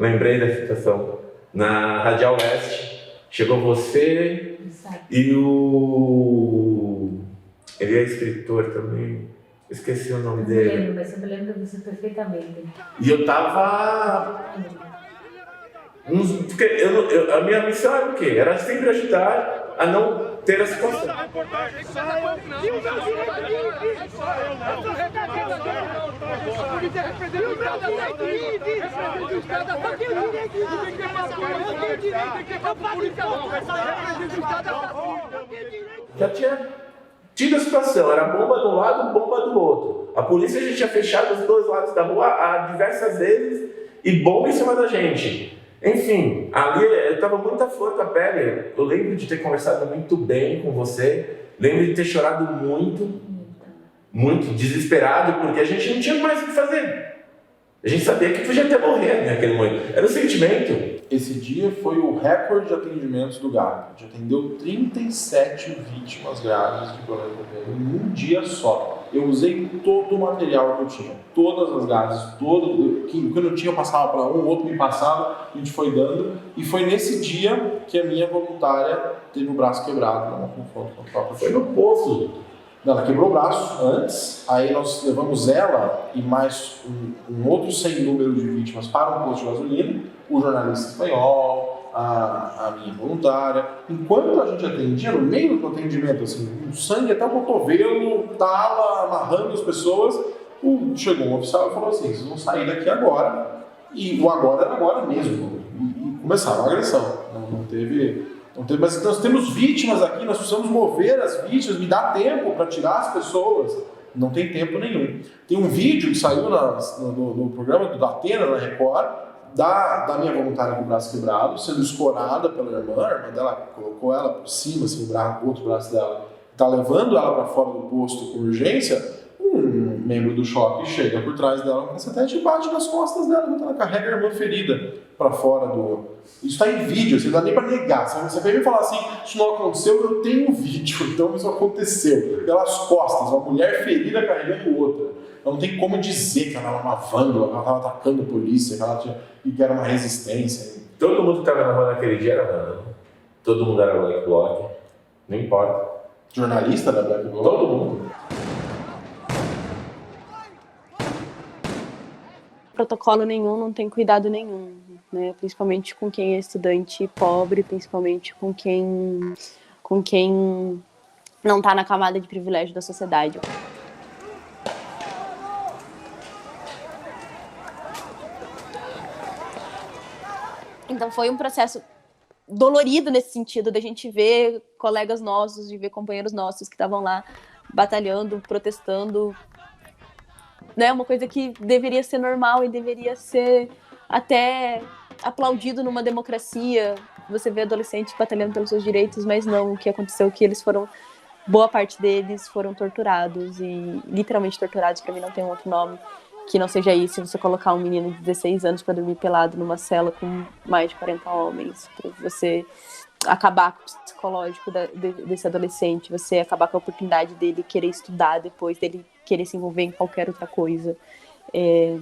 lembrei da situação. Na Radial Leste, chegou você e o... Ele é escritor também, esqueci o nome dele. Eu lembro, mas eu me lembro disso perfeitamente. E eu tava... Porque a minha missão era o quê? Era sempre ajudar a não ter a situação. Já tinha tido a situação, era bomba de um lado, bomba do outro. A polícia já tinha fechado os dois lados da rua há diversas vezes e bomba em cima da gente. Enfim, ali eu estava muito à flor da pele. Eu lembro de ter conversado muito bem com você, lembro de ter chorado muito desesperado, porque a gente não tinha mais o que fazer. A gente sabia que podia até morrer naquele momento. Era um sentimento. Esse dia foi o recorde de atendimentos do GAP. A gente atendeu 37 vítimas graves de problema em um dia só. Eu usei todo o material que eu tinha, todas as gases, que eu não tinha, eu passava para um, o outro me passava, a gente foi dando. E foi nesse dia que a minha voluntária teve o braço quebrado num confronto com o próprio Foi no poço. Ela quebrou o braço antes, aí nós levamos ela e mais um outro sem número de vítimas para um posto de gasolina, o jornalista espanhol, a minha voluntária. Enquanto a gente atendia, no meio do atendimento, assim, o sangue até o cotovelo, tava amarrando as pessoas, chegou um oficial e falou assim, vocês vão sair daqui agora, e o agora era agora mesmo, e começaram a agressão, não teve, mas nós temos vítimas aqui, nós precisamos mover as vítimas, me dá tempo para tirar as pessoas. Não tem tempo nenhum. Tem um vídeo que saiu no programa do Datena, na Record, da minha voluntária com o braço quebrado, sendo escorada pela irmã. A irmã dela colocou ela por cima, assim, o outro braço dela, está levando ela para fora do posto com urgência. Um membro do choque chega por trás dela com um cacetete e bate nas costas dela, então ela carrega a irmã ferida para fora do... Isso está em vídeo, você não dá nem para negar. Você vai me falar assim, isso não aconteceu, eu tenho um vídeo, então isso aconteceu. Pelas costas, uma mulher ferida carregando outra. Não tem como dizer que ela era uma vândala, que ela estava atacando a polícia, que era uma resistência. Todo mundo que estava na rua naquele dia era vândalo. Todo mundo era Black Bloc, não importa. Jornalista da Black Bloc? Todo mundo. Protocolo nenhum, não tem cuidado nenhum, né? Principalmente com quem é estudante pobre, principalmente com quem não está na camada de privilégio da sociedade. Então foi um processo dolorido nesse sentido, da gente ver colegas nossos, de ver companheiros nossos que estavam lá batalhando, protestando, né, uma coisa que deveria ser normal e deveria ser até aplaudido numa democracia. Você vê adolescentes batalhando pelos seus direitos, mas não, o que aconteceu é que eles foram, boa parte deles foram torturados, e literalmente torturados, para mim não tem um outro nome que não seja isso. Você colocar um menino de 16 anos para dormir pelado numa cela com mais de 40 homens, para você acabar com o psicológico desse adolescente, você acabar com a oportunidade dele querer estudar depois, dele querer se envolver em qualquer outra coisa. E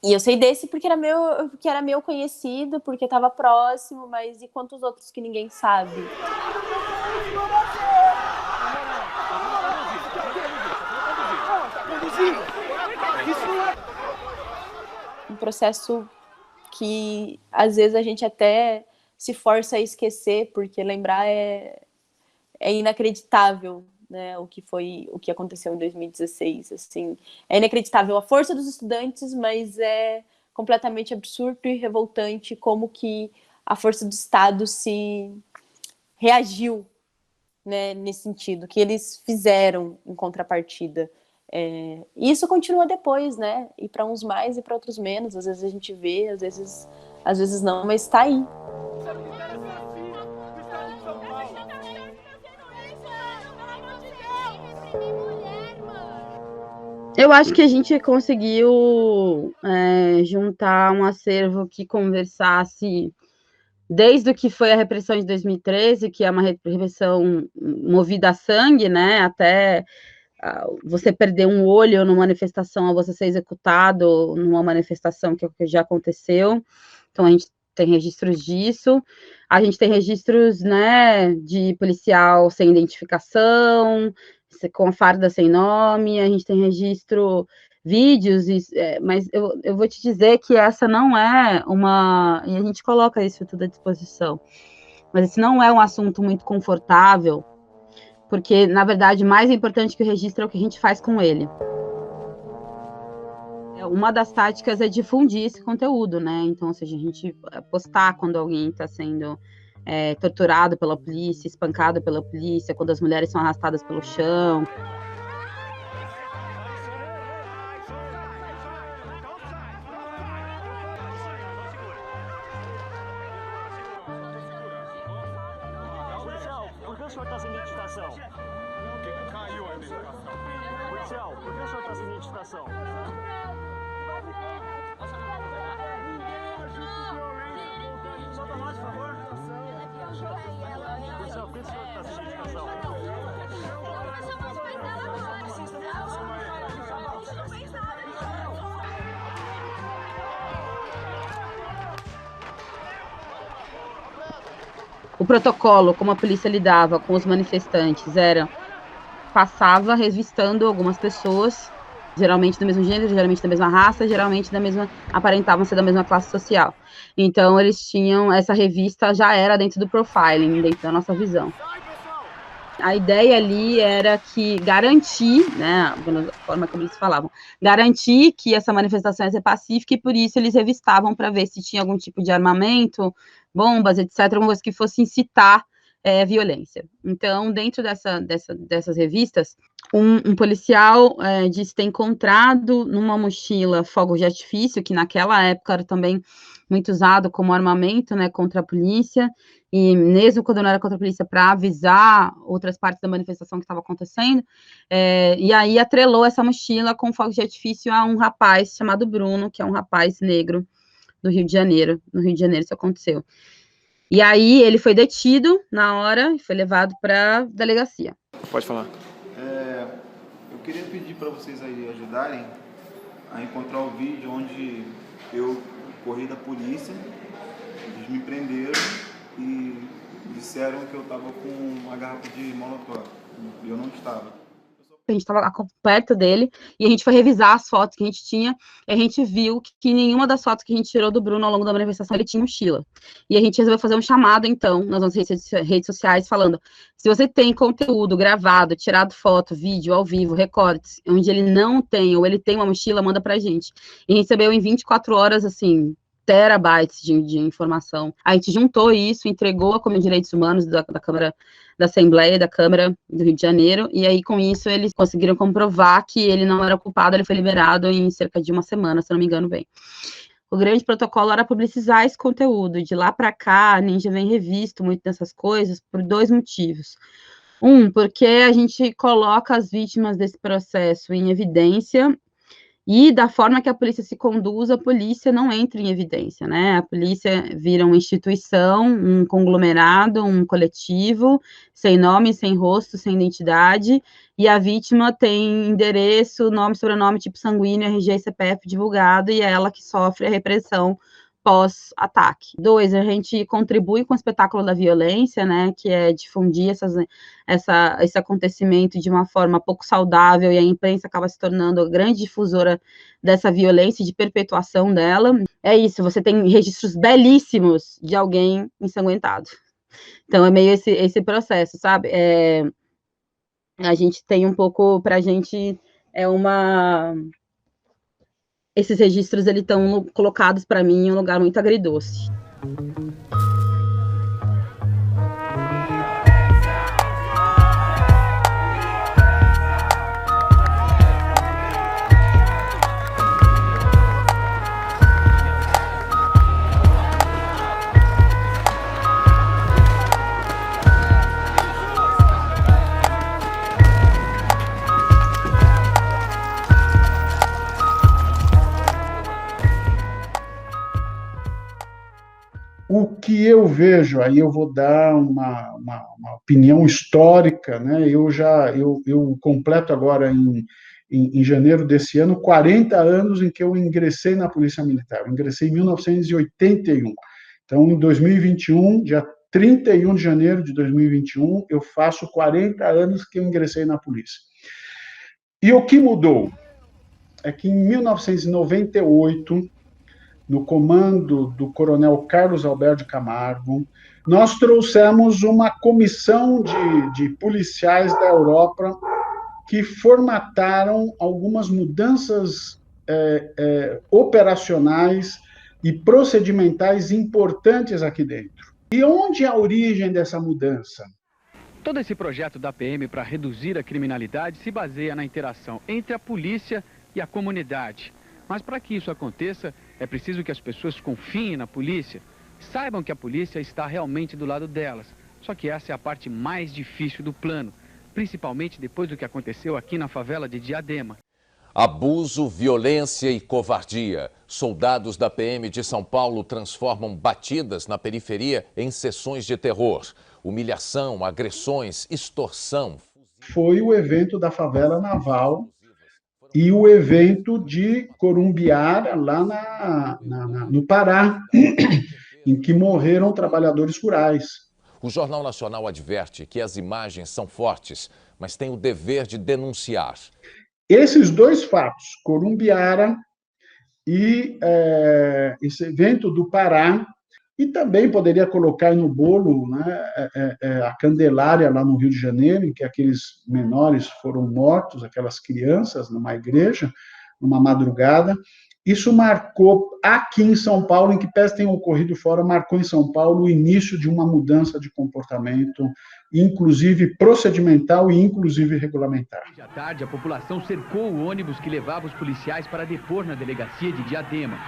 eu sei desse porque era meu conhecido, porque estava próximo, mas e quantos outros que ninguém sabe? Um processo que às vezes a gente até se força a esquecer, porque lembrar é inacreditável, né, o que aconteceu em 2016, assim, é inacreditável a força dos estudantes, mas é completamente absurdo e revoltante como que a força do Estado se reagiu, né, nesse sentido, que eles fizeram em contrapartida. E isso continua depois, né, e para uns mais e para outros menos, às vezes a gente vê, às vezes não, mas está aí. Eu acho que a gente conseguiu juntar um acervo que conversasse desde o que foi a repressão de 2013, que é uma repressão movida a sangue, né, até você perder um olho numa manifestação, ou você ser executado numa manifestação que já aconteceu. Então, a gente tem registros disso. A gente tem registros, né, de policial sem identificação, com a farda sem nome. A gente tem registro, vídeos, mas eu vou te dizer que essa não é uma... E a gente coloca isso tudo à disposição. Mas esse não é um assunto muito confortável, porque, na verdade, mais importante que o registro é o que a gente faz com ele. Uma das táticas é difundir esse conteúdo, né? Então, ou seja, a gente postar quando alguém está sendo torturado pela polícia, espancado pela polícia, quando as mulheres são arrastadas pelo chão. Por que o senhor está sem identificação? Caiu a identificação. Policial, por que o senhor está sem identificação? Solta nós, por favor. Policial, por que o senhor está sem identificação? O protocolo, como a polícia lidava com os manifestantes, passava revistando algumas pessoas, geralmente do mesmo gênero, geralmente da mesma raça, geralmente aparentavam ser da mesma classe social. Então, eles tinham, essa revista já era dentro do profiling, dentro da nossa visão. A ideia ali era que garantir, né, da forma como eles falavam, garantir que essa manifestação ia ser pacífica, e por isso eles revistavam para ver se tinha algum tipo de armamento, bombas, etc., alguma coisa que fosse incitar violência. Então, dentro dessas revistas, um policial disse ter encontrado numa mochila fogos de artifício, que naquela época era também muito usado como armamento, né, contra a polícia, e mesmo quando não era contra a polícia, para avisar outras partes da manifestação que estava acontecendo, e aí atrelou essa mochila com fogos de artifício a um rapaz chamado Bruno, que é um rapaz negro do Rio de Janeiro. No Rio de Janeiro isso aconteceu. E aí ele foi detido na hora e foi levado para a delegacia. Pode falar. Eu queria pedir para vocês aí ajudarem a encontrar o vídeo onde eu corri da polícia, eles me prenderam e disseram que eu estava com uma garrafa de molotov, e eu não estava. A gente estava perto dele, e a gente foi revisar as fotos que a gente tinha, e a gente viu que nenhuma das fotos que a gente tirou do Bruno ao longo da manifestação, ele tinha mochila. E a gente resolveu fazer um chamado, então, nas nossas redes sociais, falando, se você tem conteúdo gravado, tirado foto, vídeo, ao vivo, recortes, onde ele não tem, ou ele tem uma mochila, manda pra gente. E recebeu em 24 horas, assim, terabytes de informação. A gente juntou isso, entregou a Comissão de Direitos Humanos da Câmara, da Assembleia, da Câmara do Rio de Janeiro, e aí com isso eles conseguiram comprovar que ele não era culpado, ele foi liberado em cerca de uma semana, se não me engano bem. O grande protocolo era publicizar esse conteúdo. De lá para cá, a Ninja vem revisto muito dessas coisas por 2 motivos. Porque a gente coloca as vítimas desse processo em evidência, e da forma que a polícia se conduz, a polícia não entra em evidência, né? A polícia vira uma instituição, um conglomerado, um coletivo, sem nome, sem rosto, sem identidade, e a vítima tem endereço, nome, sobrenome, tipo sanguíneo, RG e CPF divulgado, e é ela que sofre a repressão pós-ataque. 2, a gente contribui com o espetáculo da violência, né, que é difundir esse acontecimento de uma forma pouco saudável, e a imprensa acaba se tornando a grande difusora dessa violência e de perpetuação dela. É isso, você tem registros belíssimos de alguém ensanguentado. Então, é meio esse processo, sabe? A gente tem um pouco, pra gente, esses registros, eles estão colocados para mim em um lugar muito agridoce. O que eu vejo, aí eu vou dar uma opinião histórica, né? Eu completo agora em janeiro desse ano 40 anos em que eu ingressei na Polícia Militar. Eu ingressei em 1981. Então, em 2021, dia 31 de janeiro de 2021, eu faço 40 anos que eu ingressei na polícia. E o que mudou é que em 1998, no comando do coronel Carlos Alberto Camargo, nós trouxemos uma comissão de policiais da Europa que formataram algumas mudanças operacionais e procedimentais importantes aqui dentro. E onde é a origem dessa mudança? Todo esse projeto da PM para reduzir a criminalidade se baseia na interação entre a polícia e a comunidade. Mas para que isso aconteça, é preciso que as pessoas confiem na polícia, saibam que a polícia está realmente do lado delas. Só que essa é a parte mais difícil do plano, principalmente depois do que aconteceu aqui na favela de Diadema. Abuso, violência e covardia. Soldados da PM de São Paulo transformam batidas na periferia em sessões de terror. Humilhação, agressões, extorsão. Foi o evento da favela naval e o evento de Corumbiara, lá no Pará, em que morreram trabalhadores rurais. O Jornal Nacional adverte que as imagens são fortes, mas tem o dever de denunciar. Esses dois fatos, Corumbiara e esse evento do Pará, e também poderia colocar no bolo, né, a Candelária lá no Rio de Janeiro, em que aqueles menores foram mortos, aquelas crianças, numa igreja, numa madrugada. Isso marcou aqui em São Paulo, em que pese tenha ocorrido fora, marcou em São Paulo o início de uma mudança de comportamento, inclusive procedimental e inclusive regulamentar. À tarde, a população cercou o ônibus que levava os policiais para depor na delegacia de Diadema.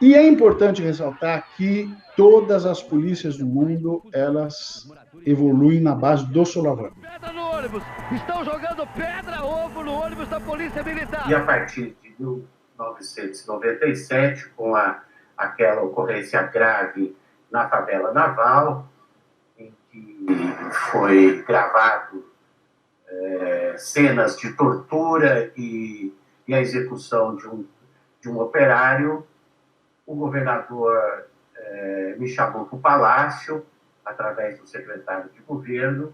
E é importante ressaltar que todas as polícias do mundo, elas evoluem na base do solavanco. Pedra no ônibus! Estão jogando pedra, ovo no ônibus da Polícia Militar! E a partir de 1997, com aquela ocorrência grave na favela naval, em que foi gravado cenas de tortura e a execução de um operário, o governador me chamou para o Palácio, através do secretário de governo,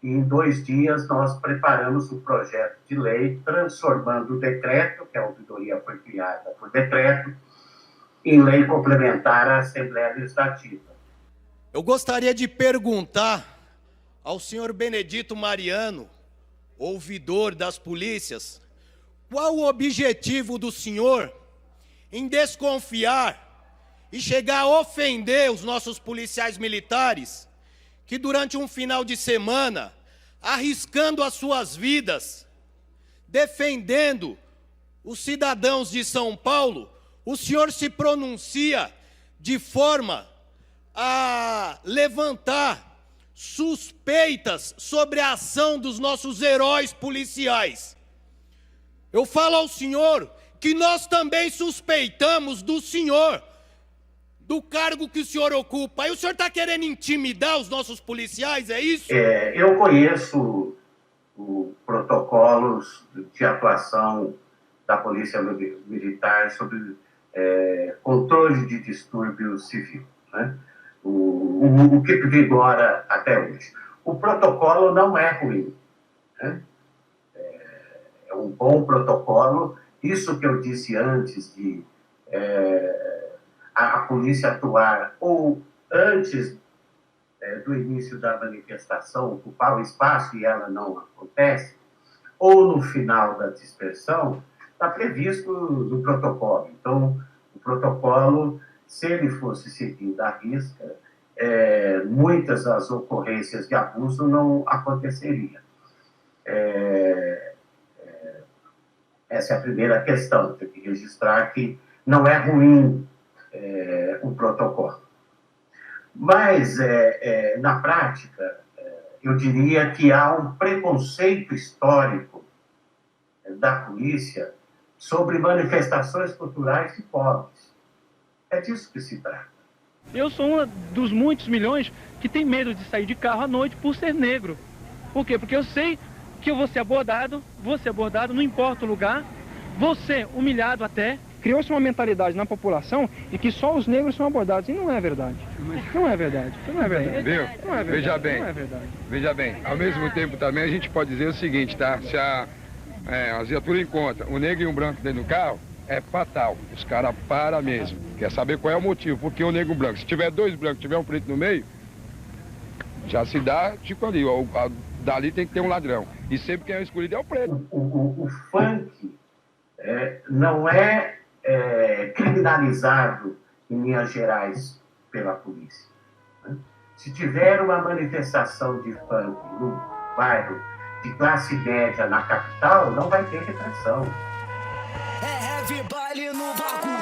e em 2 dias nós preparamos um projeto de lei transformando o decreto, que a ouvidoria foi criada por decreto, em lei complementar à Assembleia Legislativa. Eu gostaria de perguntar ao senhor Benedito Mariano, ouvidor das polícias, qual o objetivo do senhor em desconfiar e chegar a ofender os nossos policiais militares, que durante um final de semana, arriscando as suas vidas, defendendo os cidadãos de São Paulo, o senhor se pronuncia de forma a levantar suspeitas sobre a ação dos nossos heróis policiais. Eu falo ao senhor que nós também suspeitamos do senhor, do cargo que o senhor ocupa. Aí o senhor está querendo intimidar os nossos policiais, é isso? Eu conheço os protocolos de atuação da Polícia Militar sobre controle de distúrbio civil, né? O que vigora até hoje. O protocolo não é ruim, né? É um bom protocolo. Isso que eu disse antes de a polícia atuar ou antes do início da manifestação, ocupar o espaço e ela não acontece, ou no final da dispersão, está previsto no protocolo. Então, o protocolo, se ele fosse seguido à risca, muitas das ocorrências de abuso não aconteceriam. Essa é a primeira questão. Tem que registrar que não é ruim o protocolo. Mas, na prática, eu diria que há um preconceito histórico da polícia sobre manifestações culturais de pobres. É disso que se trata. Eu sou um dos muitos milhões que tem medo de sair de carro à noite por ser negro. Por quê? Porque eu sei que eu vou ser abordado, não importa o lugar, vou ser humilhado até. Criou-se uma mentalidade na população de que só os negros são abordados, e não é verdade. Não é verdade. Não é verdade. Viu? Não é verdade. Veja bem, não é verdade. veja bem, ao mesmo tempo também a gente pode dizer o seguinte, tá? Se a viatura encontra um negro e um branco dentro do carro, é fatal. Os caras param mesmo. Quer saber qual é o motivo? Porque o negro e o branco, se tiver dois brancos, tiver um preto no meio, já se dá tipo ali, dali tem que ter um ladrão. E sempre quem é escolhido é o preto. O funk não é criminalizado em Minas Gerais pela polícia. Né? Se tiver uma manifestação de funk no bairro de classe média na capital, não vai ter repressão. É heavy baile no bagulho.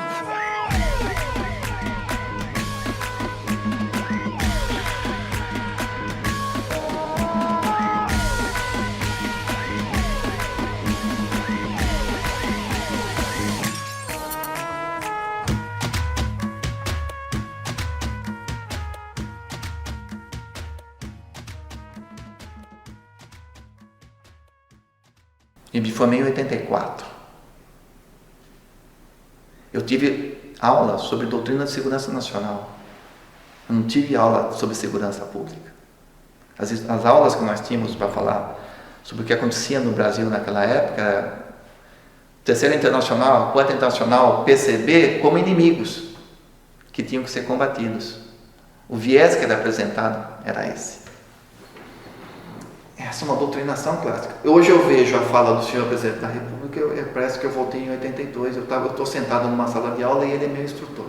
Eu me formei em 84. Eu tive aula sobre doutrina de segurança nacional. Eu não tive aula sobre segurança pública. As aulas que nós tínhamos para falar sobre o que acontecia no Brasil naquela época, Terceira Internacional, Quarta Internacional, PCB, como inimigos que tinham que ser combatidos. O viés que era apresentado era esse. Essa é uma doutrinação clássica. Hoje eu vejo a fala do senhor presidente da República, parece que eu voltei em 82, eu estou sentado numa sala de aula e ele é meu instrutor.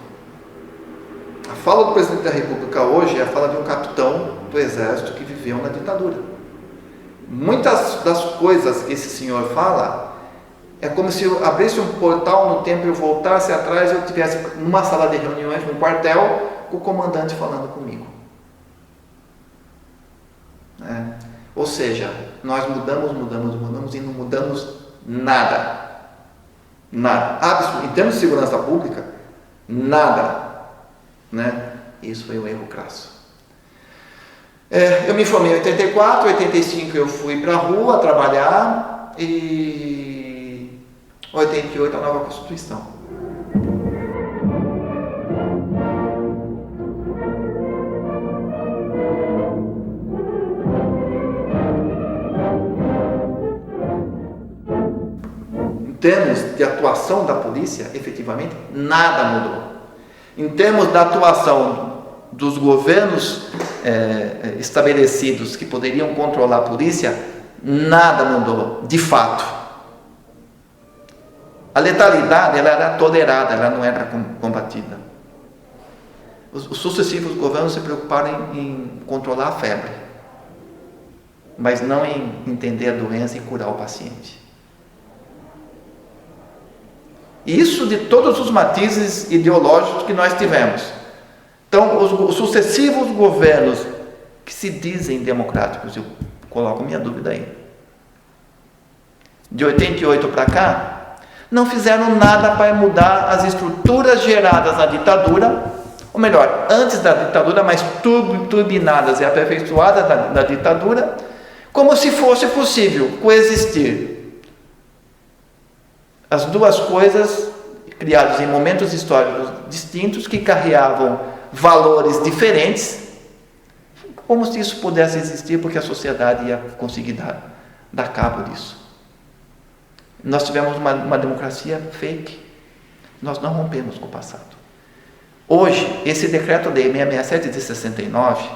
A fala do presidente da República hoje é a fala de um capitão do exército que viveu na ditadura. Muitas das coisas que esse senhor fala é como se eu abrisse um portal no tempo e eu voltasse atrás e eu estivesse numa sala de reuniões, num quartel, com o comandante falando comigo. Ou seja, nós mudamos e não mudamos nada. Nada. Em termos de segurança pública, nada. Né? Isso foi um erro crasso. Eu me formei em 84, 85 eu fui para a rua trabalhar e 88 a nova Constituição. Em termos de atuação da polícia, efetivamente, nada mudou. Em termos da atuação dos governos estabelecidos que poderiam controlar a polícia, nada mudou, de fato. A letalidade ela era tolerada, ela não era combatida. Os sucessivos governos se preocuparam em controlar a febre, mas não em entender a doença e curar o paciente. Isso de todos os matizes ideológicos que nós tivemos. Então, os sucessivos governos que se dizem democráticos, eu coloco minha dúvida aí, de 88 para cá, não fizeram nada para mudar as estruturas geradas na ditadura, ou melhor, antes da ditadura, mas turbinadas e aperfeiçoadas na ditadura, como se fosse possível coexistir as duas coisas criadas em momentos históricos distintos que carregavam valores diferentes, como se isso pudesse existir, porque a sociedade ia conseguir dar cabo disso. Nós tivemos uma democracia fake, nós não rompemos com o passado. Hoje, esse decreto-lei 667 de 69,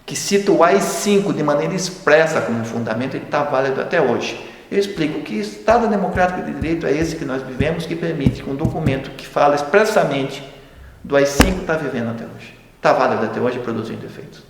que cita o AI-5 de maneira expressa como fundamento, ele está válido até hoje. Eu explico que Estado democrático de direito é esse que nós vivemos, que permite que um documento que fala expressamente do AI-5 está vivendo até hoje. Está válido até hoje, produzindo efeitos.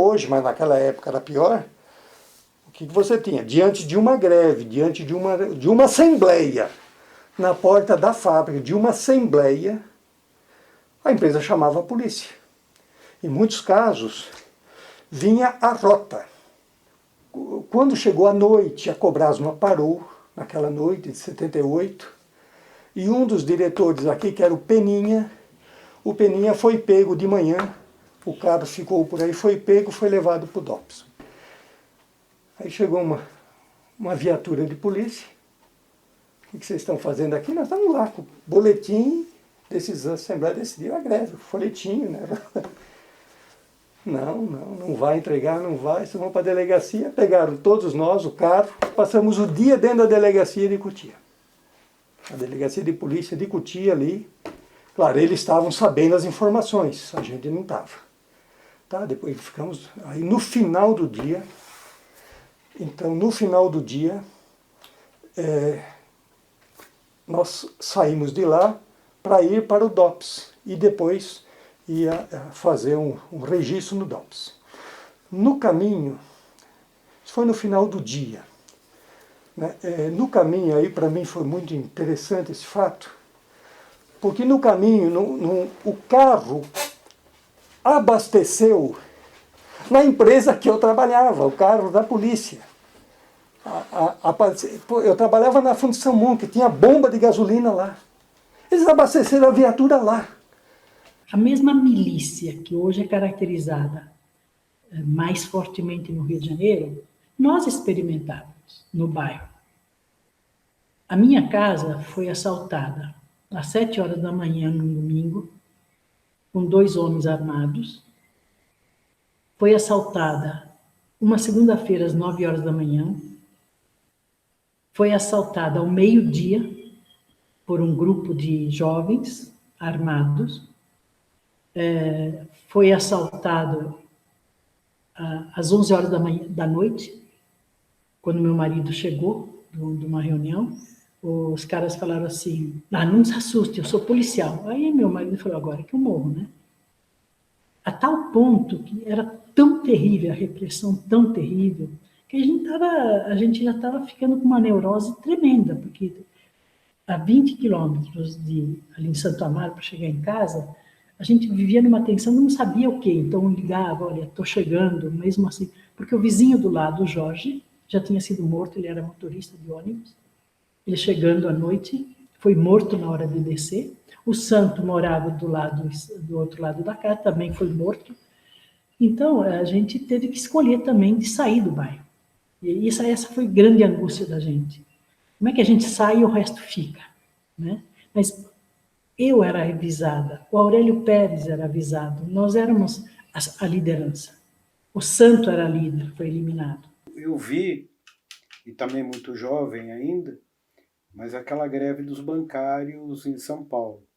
hoje, mas naquela época era pior. O que você tinha? Diante de uma greve, diante de uma assembleia, na porta da fábrica, de uma assembleia, a empresa chamava a polícia. Em muitos casos, vinha a rota. Quando chegou a noite, a Cobrasma parou, naquela noite de 78, e um dos diretores aqui, que era o Peninha foi pego de manhã, o carro ficou por aí, foi pego, foi levado para o DOPS. Aí chegou uma viatura de polícia. O que vocês estão fazendo aqui? Nós estamos lá com o boletim desses Assembleia decidiu a greve, o folhetinho, né? Não vai entregar, não vai, vocês vão para a delegacia. Pegaram todos nós, o carro, passamos o dia dentro da delegacia de Cotia. A delegacia de polícia de Cotia ali. Claro, eles estavam sabendo as informações, a gente não estava. Tá? Depois ficamos, aí no final do dia, nós saímos de lá para ir para o DOPS e depois ia fazer um registro no DOPS. No caminho, isso foi no final do dia, né? No caminho aí para mim foi muito interessante esse fato, porque no caminho o carro abasteceu na empresa que eu trabalhava, o carro da polícia. Eu trabalhava na Fundição Moon, que tinha bomba de gasolina lá. Eles abasteceram a viatura lá. A mesma milícia que hoje é caracterizada mais fortemente no Rio de Janeiro, nós experimentávamos no bairro. A minha casa foi assaltada às 7 horas da manhã, num domingo, com 2 homens armados. Foi assaltada uma segunda-feira às 9 horas da manhã. Foi assaltada ao meio-dia por um grupo de jovens armados. Foi assaltado às 11 horas da noite, quando meu marido chegou de uma reunião. Os caras falaram assim: não se assuste, eu sou policial. Aí meu marido falou: agora que eu morro, né? A tal ponto que era tão terrível, a repressão tão terrível, que a gente já estava ficando com uma neurose tremenda, porque a 20 quilômetros ali em Santo Amaro para chegar em casa, a gente vivia numa tensão, não sabia o quê. Então ligava: olha, estou chegando, mesmo assim, porque o vizinho do lado, o Jorge, já tinha sido morto, ele era motorista de ônibus. Ele chegando à noite, foi morto na hora de descer. O Santo morava do outro lado da casa, também foi morto. Então, a gente teve que escolher também de sair do bairro. E essa foi a grande angústia da gente. Como é que a gente sai e o resto fica? Né? Mas eu era avisada, o Aurélio Pérez era avisado, nós éramos a liderança. O Santo era líder, foi eliminado. Eu vi, e também muito jovem ainda, mas aquela greve dos bancários em São Paulo.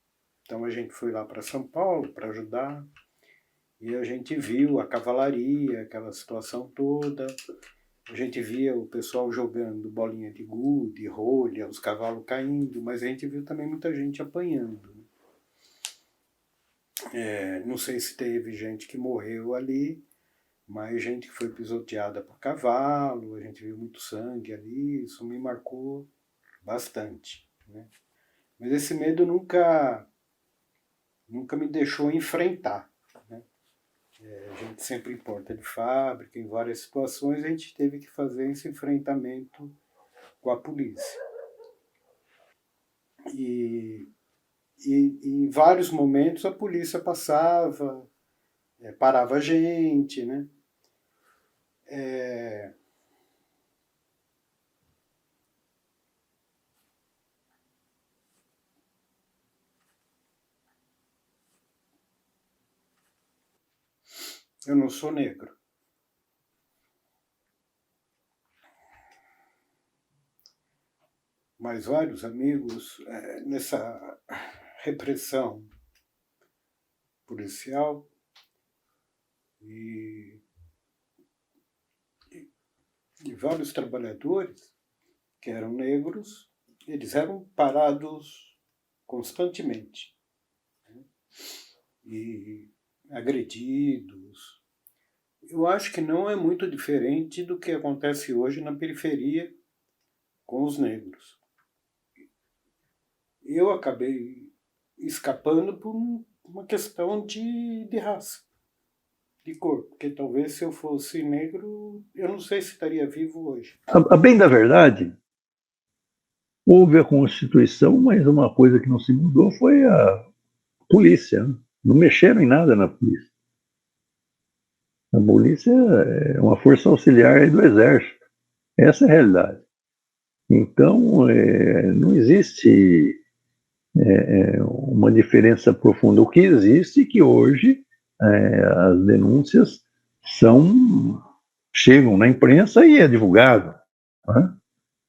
Então a gente foi lá para São Paulo para ajudar, e a gente viu a cavalaria, aquela situação toda. A gente via o pessoal jogando bolinha de gude, rolha, os cavalos caindo, mas a gente viu também muita gente apanhando. Não sei se teve gente que morreu ali, mas gente que foi pisoteada por cavalo, a gente viu muito sangue ali, isso me marcou bastante, né? Mas esse medo nunca me deixou enfrentar, né? A gente sempre importa de fábrica, em várias situações a gente teve que fazer esse enfrentamento com a polícia. E em vários momentos a polícia passava, parava a gente, né? Eu não sou negro. Mas vários amigos, nessa repressão policial e vários trabalhadores que eram negros, eles eram parados constantemente, né? E agredidos. Eu acho que não é muito diferente do que acontece hoje na periferia com os negros. Eu acabei escapando por uma questão de raça, de cor, porque talvez se eu fosse negro, eu não sei se estaria vivo hoje. A bem da verdade, houve a Constituição, mas uma coisa que não se mudou foi a polícia. Né? Não mexeram em nada na polícia. A polícia é uma força auxiliar do Exército. Essa é a realidade. Então, não existe uma diferença profunda. O que existe é que hoje as denúncias chegam na imprensa e é divulgado. Né?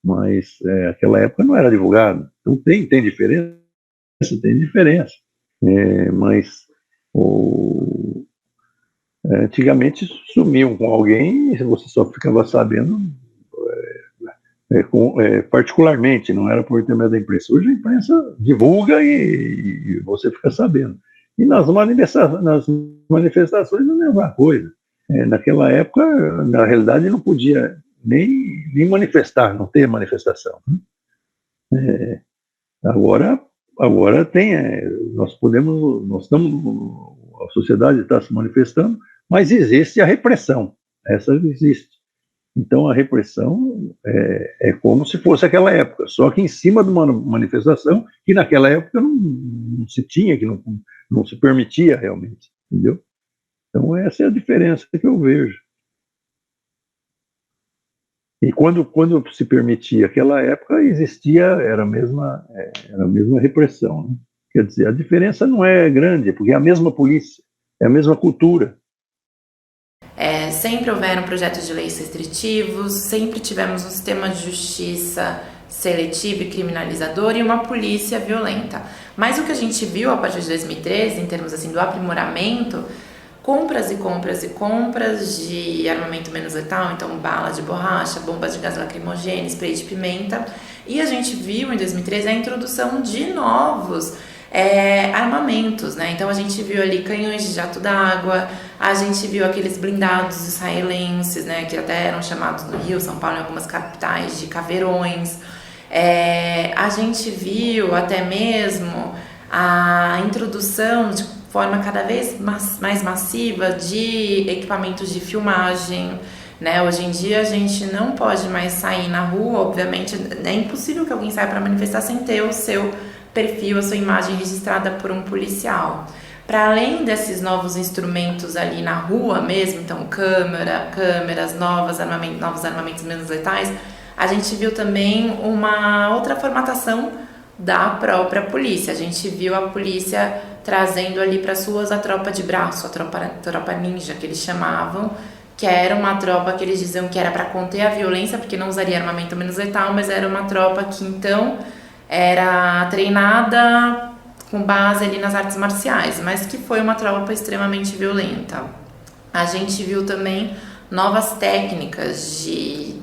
Mas naquela época não era divulgado. Então tem diferença? Tem diferença. Mas antigamente sumiam com alguém e você só ficava sabendo particularmente, não era por intermédio da imprensa. Hoje a imprensa divulga e você fica sabendo. E nas manifestações é a mesma coisa. Naquela época, na realidade, não podia nem manifestar, não ter manifestação. Agora tem, a sociedade está se manifestando, mas existe a repressão, essa existe. Então a repressão é como se fosse aquela época, só que em cima de uma manifestação que naquela época não se tinha, que não se permitia realmente, entendeu? Então essa é a diferença que eu vejo. E quando se permitia aquela época, era a mesma repressão. Né? Quer dizer, a diferença não é grande, porque é a mesma polícia, é a mesma cultura. Sempre houveram projetos de leis restritivos, sempre tivemos um sistema de justiça seletivo e criminalizador e uma polícia violenta. Mas o que a gente viu a partir de 2013, em termos assim, do aprimoramento, compras e compras e compras de armamento menos letal, então bala de borracha, bomba de gás lacrimogêneo, spray de pimenta, e a gente viu em 2013 a introdução de novos armamentos, né? Então a gente viu ali canhões de jato d'água, a gente viu aqueles blindados israelenses, né? Que até eram chamados no Rio, São Paulo, em algumas capitais, de caveirões. A gente viu até mesmo a introdução de forma cada vez mais massiva de equipamentos de filmagem, né? Hoje em dia a gente não pode mais sair na rua, obviamente é impossível que alguém saia para manifestar sem ter o seu perfil, a sua imagem registrada por um policial. Para além desses novos instrumentos ali na rua mesmo, então câmeras, novos armamentos menos letais, a gente viu também uma outra formatação da própria polícia. A gente viu a polícia trazendo ali para as ruas a tropa de braço, a tropa ninja que eles chamavam, que era uma tropa que eles diziam que era para conter a violência, porque não usaria armamento menos letal, mas era uma tropa que então era treinada com base ali nas artes marciais, mas que foi uma tropa extremamente violenta. A gente viu também novas técnicas de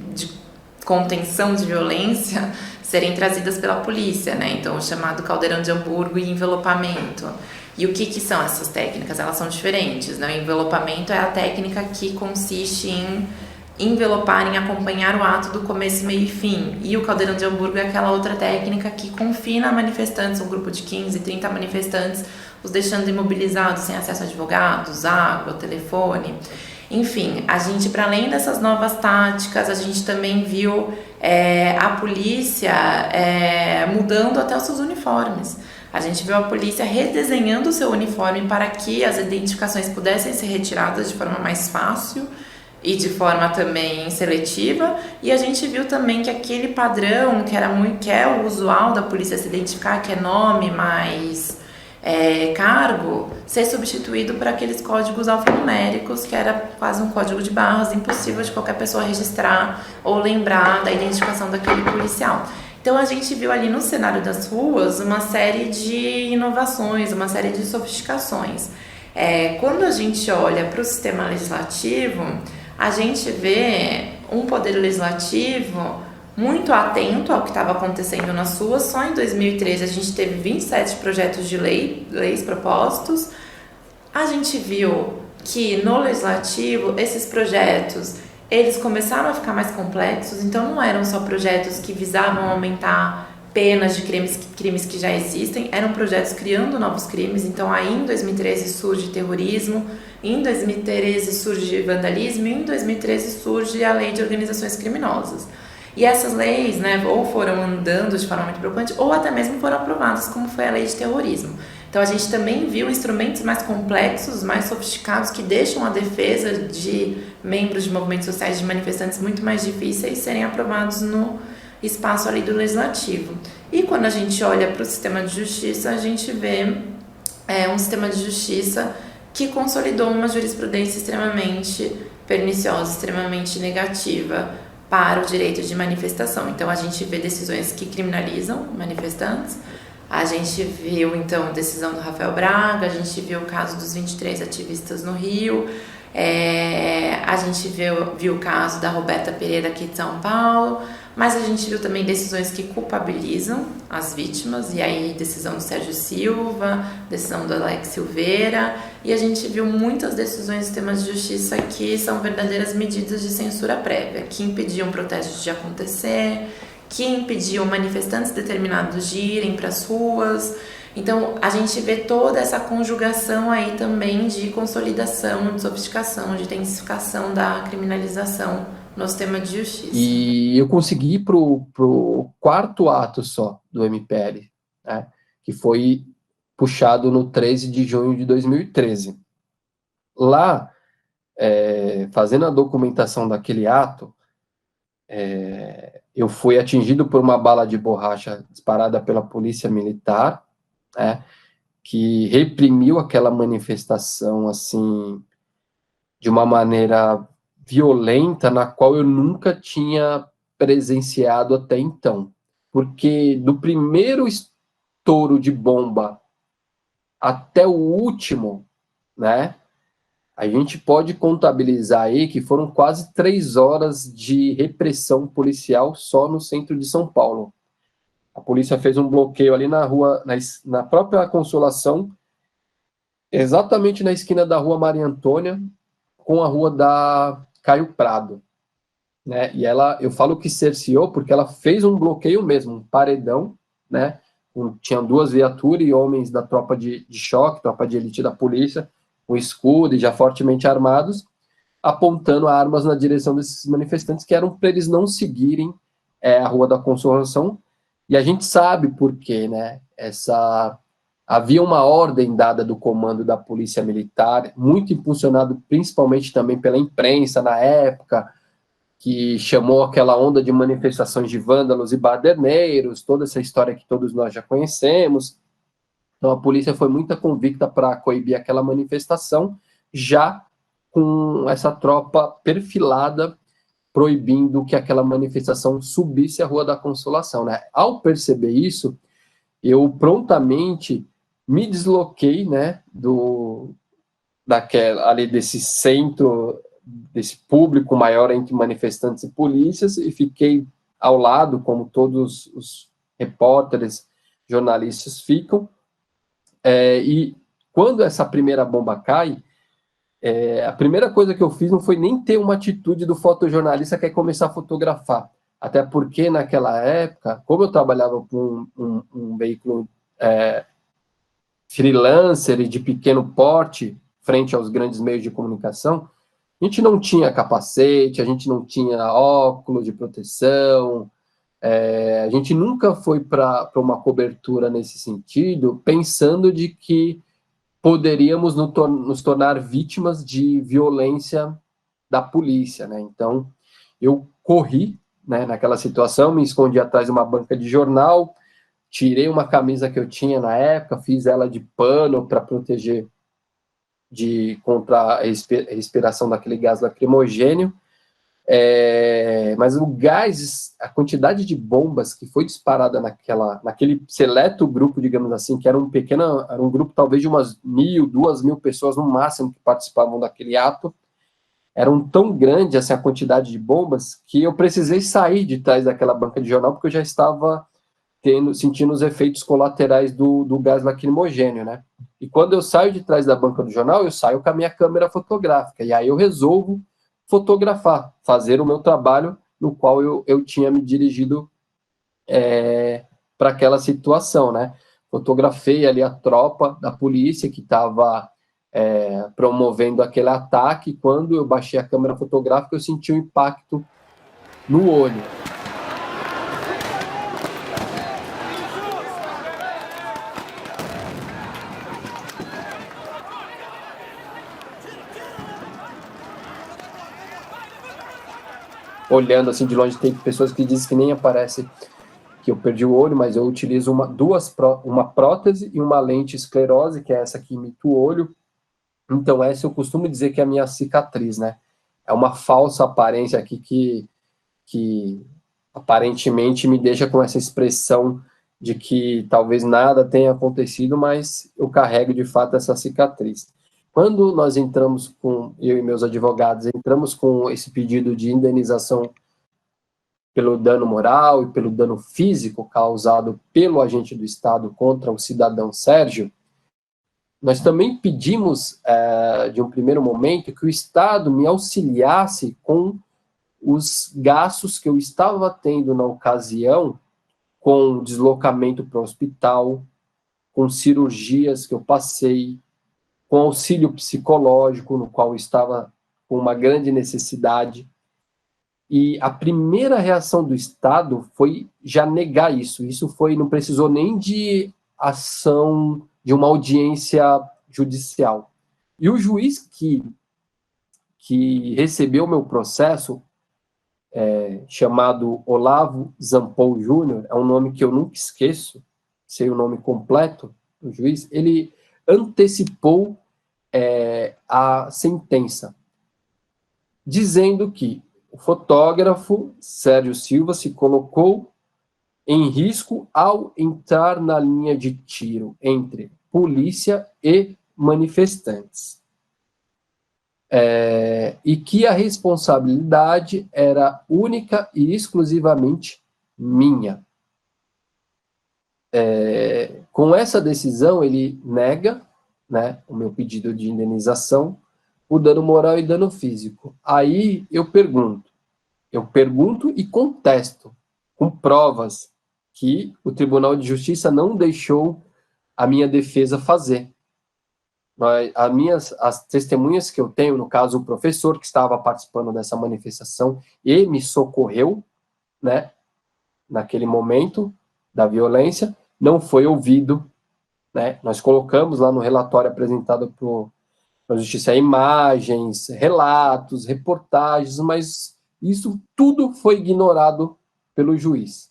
contenção de violência serem trazidas pela polícia, né? Então, o chamado caldeirão de Hamburgo e envelopamento. E o que são essas técnicas? Elas são diferentes, né? O envelopamento é a técnica que consiste em envelopar, em acompanhar o ato do começo, meio e fim. E o caldeirão de Hamburgo é aquela outra técnica que confina manifestantes, um grupo de 15, 30 manifestantes, os deixando imobilizados, sem acesso a advogados, água, telefone. Enfim, a gente, para além dessas novas táticas, a gente também viu a polícia mudando até os seus uniformes. A gente viu a polícia redesenhando o seu uniforme para que as identificações pudessem ser retiradas de forma mais fácil e de forma também seletiva, e a gente viu também que aquele padrão que é o usual da polícia se identificar, que é nome mais cargo, ser substituído por aqueles códigos alfanuméricos, que era quase um código de barras, impossível de qualquer pessoa registrar ou lembrar da identificação daquele policial. Então a gente viu ali no cenário das ruas uma série de inovações, uma série de sofisticações. Quando a gente olha para o sistema legislativo, a gente vê um poder legislativo muito atento ao que estava acontecendo nas ruas. Só em 2013 a gente teve 27 projetos de leis propostos. A gente viu que no legislativo esses projetos eles começaram a ficar mais complexos, então não eram só projetos que visavam aumentar penas de crimes que já existem, eram projetos criando novos crimes. Então aí em 2013 surge terrorismo, em 2013 surge vandalismo e em 2013 surge a lei de organizações criminosas. E essas leis, né, ou foram andando de forma muito preocupante, ou até mesmo foram aprovadas, como foi a lei de terrorismo. Então a gente também viu instrumentos mais complexos, mais sofisticados, que deixam a defesa de membros de movimentos sociais, de manifestantes, muito mais difíceis serem aprovados no espaço ali do legislativo. E quando a gente olha para o sistema de justiça, a gente vê um sistema de justiça que consolidou uma jurisprudência extremamente perniciosa, extremamente negativa para o direito de manifestação. Então a gente vê decisões que criminalizam manifestantes, a gente viu então a decisão do Rafael Braga, a gente viu o caso dos 23 ativistas no Rio, a gente viu o caso da Roberta Pereira aqui de São Paulo, mas a gente viu também decisões que culpabilizam as vítimas, e aí decisão do Sérgio Silva, decisão do Alex Silveira, e a gente viu muitas decisões do sistema de justiça que são verdadeiras medidas de censura prévia, que impediam protestos de acontecer, que impediam manifestantes determinados de irem para as ruas. Então a gente vê toda essa conjugação aí também de consolidação, de sofisticação, de intensificação da criminalização no sistema de justiça. E eu consegui ir pro quarto ato só do MPL, né, que foi puxado no 13 de junho de 2013. Lá, fazendo a documentação daquele ato, eu fui atingido por uma bala de borracha disparada pela polícia militar, que reprimiu aquela manifestação, assim, de uma maneira violenta, na qual eu nunca tinha presenciado até então. Porque do primeiro estouro de bomba até o último, né, a gente pode contabilizar aí que foram quase 3 horas de repressão policial só no centro de São Paulo. A polícia fez um bloqueio ali na rua, na própria Consolação, exatamente na esquina da rua Maria Antônia, com a rua da Caio Prado, né? E eu falo que cerceou porque ela fez um bloqueio mesmo, um paredão, né? Tinha 2 viaturas e homens da tropa de choque, tropa de elite da polícia, com escudo e já fortemente armados, apontando armas na direção desses manifestantes, que eram para eles não seguirem a Rua da Consolação. E a gente sabe por quê, né? Havia uma ordem dada do comando da Polícia Militar, muito impulsionado principalmente também pela imprensa na época, que chamou aquela onda de manifestações de vândalos e baderneiros, toda essa história que todos nós já conhecemos. Então a polícia foi muito convicta para coibir aquela manifestação, já com essa tropa perfilada, proibindo que aquela manifestação subisse a Rua da Consolação, né? Ao perceber isso, eu prontamente me desloquei, né, ali desse centro, desse público maior entre manifestantes e polícias, e fiquei ao lado, como todos os repórteres, jornalistas ficam, e quando essa primeira bomba cai, a primeira coisa que eu fiz não foi nem ter uma atitude do fotojornalista que é começar a fotografar, até porque naquela época, como eu trabalhava com um veículo freelancer e de pequeno porte, frente aos grandes meios de comunicação, a gente não tinha capacete, a gente não tinha óculos de proteção, a gente nunca foi para uma cobertura nesse sentido, pensando de que poderíamos nos tornar vítimas de violência da polícia, né? Então, eu corri, né, naquela situação, me escondi atrás de uma banca de jornal, tirei uma camisa que eu tinha na época, fiz ela de pano para proteger contra a respiração daquele gás lacrimogênio, mas o gás, a quantidade de bombas que foi disparada naquele seleto grupo, digamos assim, que era um grupo talvez de umas 1.000, 2.000 pessoas no máximo que participavam daquele ato, eram tão grande assim, a quantidade de bombas que eu precisei sair de trás daquela banca de jornal porque eu já estava sentindo os efeitos colaterais do gás lacrimogênio, né? E quando eu saio de trás da banca do jornal, eu saio com a minha câmera fotográfica, e aí eu resolvo fotografar, fazer o meu trabalho no qual eu tinha me dirigido para aquela situação, né? Fotografei ali a tropa da polícia que estava promovendo aquele ataque. Quando eu baixei a câmera fotográfica, eu senti um impacto no olho. Olhando assim de longe, tem pessoas que dizem que nem aparece que eu perdi o olho, mas eu utilizo uma prótese e uma lente esclerose, que é essa que imita o olho. Então essa eu costumo dizer que é a minha cicatriz, né? É uma falsa aparência aqui que aparentemente me deixa com essa expressão de que talvez nada tenha acontecido, mas eu carrego de fato essa cicatriz. Quando nós entramos eu e meus advogados, entramos com esse pedido de indenização pelo dano moral e pelo dano físico causado pelo agente do Estado contra o cidadão Sérgio, nós também pedimos, de um primeiro momento, que o Estado me auxiliasse com os gastos que eu estava tendo na ocasião, com deslocamento para o hospital, com cirurgias que eu passei, com auxílio psicológico, no qual eu estava com uma grande necessidade. E a primeira reação do Estado foi já negar isso. Isso não precisou nem de ação de uma audiência judicial. E o juiz que recebeu meu processo, chamado Olavo Zampol Júnior, é um nome que eu nunca esqueço, sei o nome completo do juiz, ele antecipou a sentença, dizendo que o fotógrafo Sérgio Silva se colocou em risco ao entrar na linha de tiro entre polícia e manifestantes. E que a responsabilidade era única e exclusivamente minha. Com essa decisão, ele nega, né, o meu pedido de indenização, o dano moral e dano físico. Aí eu pergunto e contesto, com provas que o Tribunal de Justiça não deixou a minha defesa fazer. As testemunhas que eu tenho, no caso o professor que estava participando dessa manifestação e me socorreu, né, naquele momento da violência, não foi ouvido, né? Nós colocamos lá no relatório apresentado pela Justiça imagens, relatos, reportagens, mas isso tudo foi ignorado pelo juiz.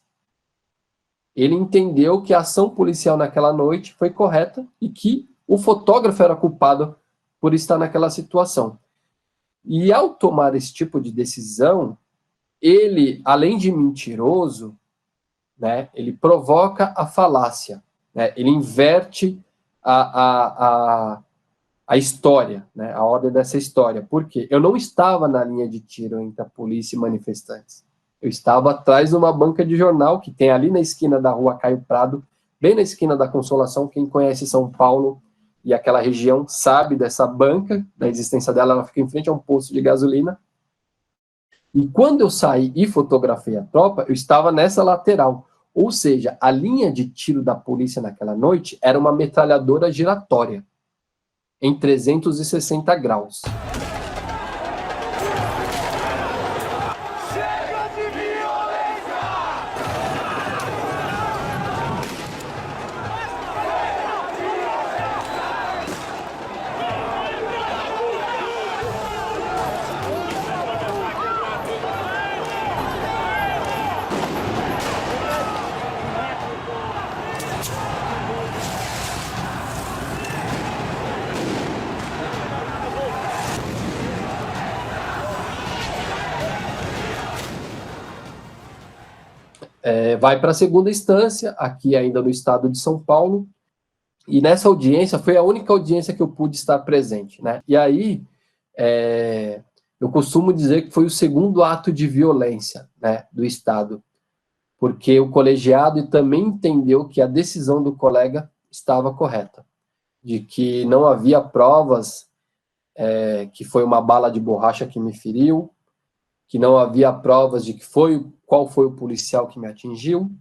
Ele entendeu que a ação policial naquela noite foi correta e que o fotógrafo era culpado por estar naquela situação. E ao tomar esse tipo de decisão, ele, além de mentiroso, né, ele provoca a falácia, né, ele inverte a história, né, a ordem dessa história. Por quê? Eu não estava na linha de tiro entre a polícia e manifestantes. Eu estava atrás de uma banca de jornal que tem ali na esquina da rua Caio Prado, bem na esquina da Consolação. Quem conhece São Paulo e aquela região sabe dessa banca, da existência dela. Ela fica em frente a um posto de gasolina. E quando eu saí e fotografei a tropa, eu estava nessa lateral. Ou seja, a linha de tiro da polícia naquela noite era uma metralhadora giratória, em 360 graus. Vai para a segunda instância, aqui ainda no estado de São Paulo, e nessa audiência foi a única audiência que eu pude estar presente, né? E aí, eu costumo dizer que foi o segundo ato de violência, né, do Estado, porque o colegiado também entendeu que a decisão do colega estava correta, de que não havia provas que foi uma bala de borracha que me feriu, que não havia provas de qual foi o policial que me atingiu,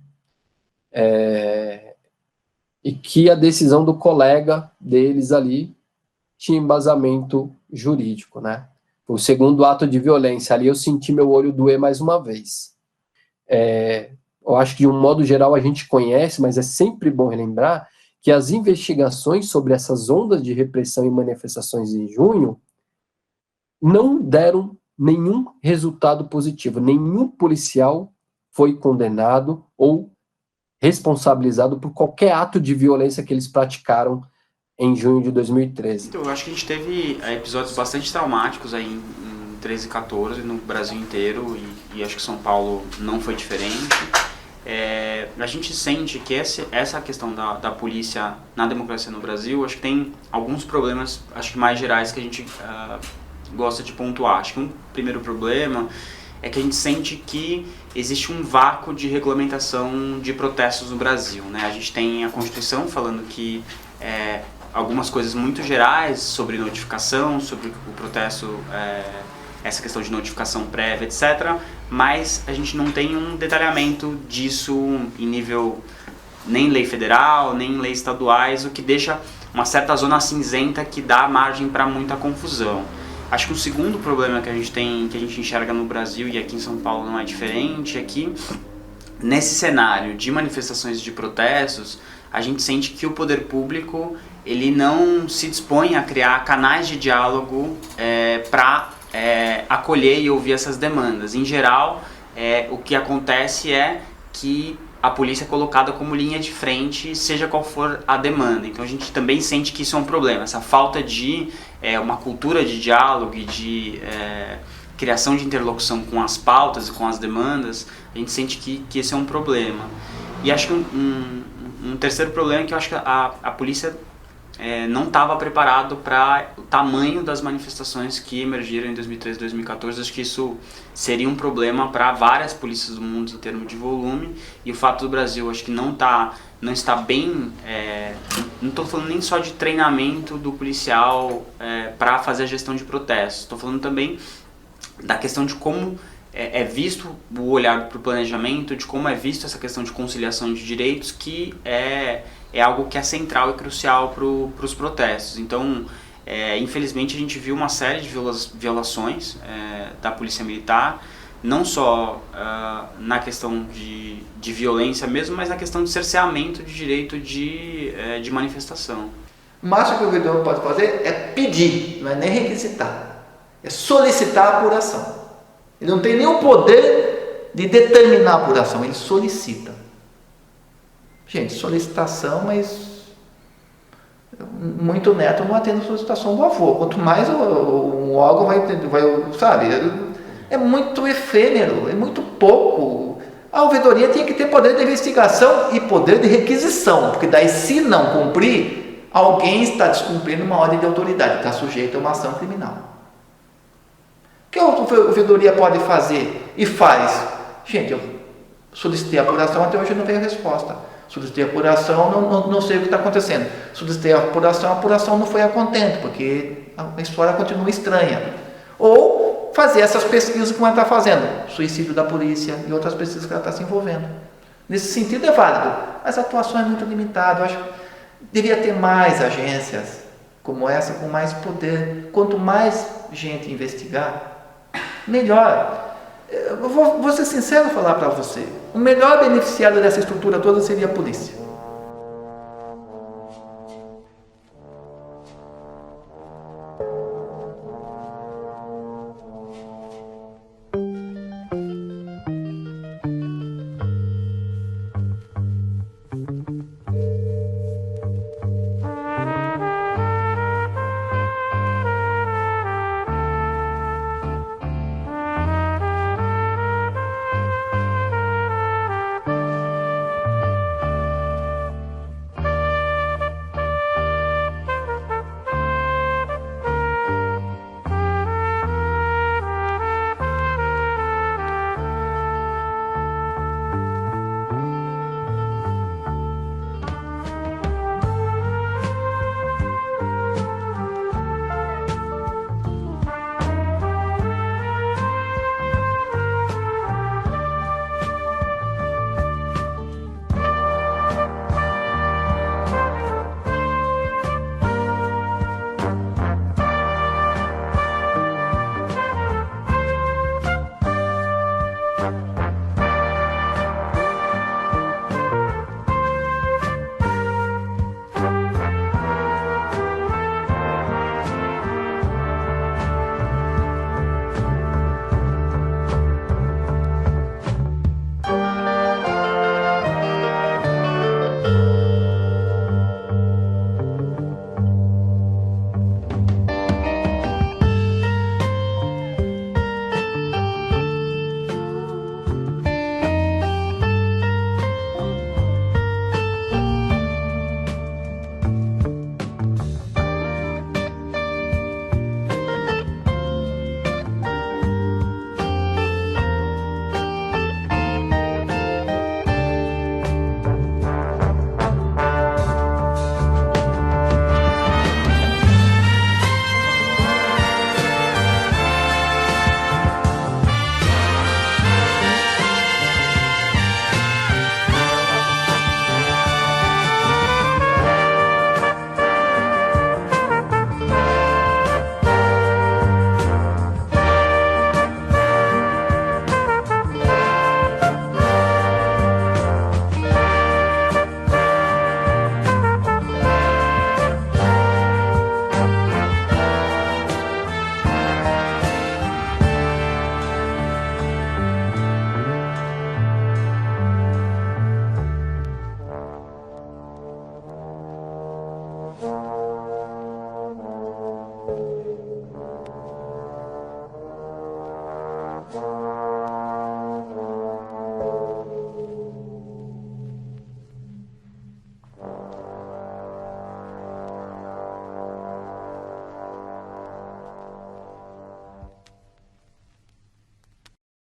e que a decisão do colega deles ali tinha embasamento jurídico, né? O segundo ato de violência, ali eu senti meu olho doer mais uma vez. Eu acho que, de um modo geral, a gente conhece, mas é sempre bom relembrar que as investigações sobre essas ondas de repressão e manifestações em junho não deram nenhum resultado positivo. Nenhum policial foi condenado ou responsabilizado por qualquer ato de violência que eles praticaram em junho de 2013. Então, eu acho que a gente teve episódios bastante traumáticos aí em 13 e 14 no Brasil inteiro, e acho que São Paulo não foi diferente. A gente sente que essa questão da polícia na democracia no Brasil, acho que tem alguns problemas, acho que mais gerais, que a gente gosta de pontuar. Acho que um primeiro problema é que a gente sente que existe um vácuo de regulamentação de protestos no Brasil, né? A gente tem a Constituição falando que algumas coisas muito gerais sobre notificação, sobre o protesto, essa questão de notificação prévia, etc., mas a gente não tem um detalhamento disso em nível nem lei federal, nem leis estaduais, o que deixa uma certa zona cinzenta que dá margem para muita confusão. Acho que o segundo problema que a gente tem, que a gente enxerga no Brasil e aqui em São Paulo não é diferente, é que nesse cenário de manifestações de protestos, a gente sente que o poder público ele não se dispõe a criar canais de diálogo para acolher e ouvir essas demandas. Em geral, o que acontece é que a polícia é colocada como linha de frente, seja qual for a demanda. Então a gente também sente que isso é um problema, essa falta de uma cultura de diálogo e de criação de interlocução com as pautas e com as demandas, a gente sente que esse é um problema. E acho que um terceiro problema é que eu acho que a polícia não estava preparado para o tamanho das manifestações que emergiram em 2013 e 2014. Acho que isso seria um problema para várias polícias do mundo em termos de volume, e o fato do Brasil acho que não está bem, não estou falando nem só de treinamento do policial para fazer a gestão de protestos, estou falando também da questão de como é visto o olhar para o planejamento, de como é visto essa questão de conciliação de direitos, que é algo que é central e crucial para os protestos. Então, infelizmente, a gente viu uma série de violações da Polícia Militar, não só na questão de violência mesmo, mas na questão de cerceamento de direito de manifestação. O máximo que o ouvidor pode fazer é pedir, não é nem requisitar, é solicitar a apuração. Ele não tem nenhum poder de determinar a apuração, ele solicita. Gente, solicitação, mas muito neto não atende a solicitação do avô. Quanto mais um órgão vai sabe, é muito efêmero, é muito pouco. A ouvidoria tinha que ter poder de investigação e poder de requisição, porque daí, se não cumprir, alguém está descumprindo uma ordem de autoridade, está sujeito a uma ação criminal. O que a ouvidoria pode fazer e faz? Gente, eu solicitei a apuração, até hoje não veio a resposta. Solicitei a apuração, não sei o que está acontecendo. Solicitei a apuração não foi a contento, porque a história continua estranha. Ou fazer essas pesquisas que ela está fazendo, suicídio da polícia e outras pesquisas que ela está se envolvendo. Nesse sentido é válido, mas a atuação é muito limitada. Eu acho que devia ter mais agências como essa, com mais poder. Quanto mais gente investigar, melhor. Eu vou ser sincero e falar para você, o melhor beneficiado dessa estrutura toda seria a polícia.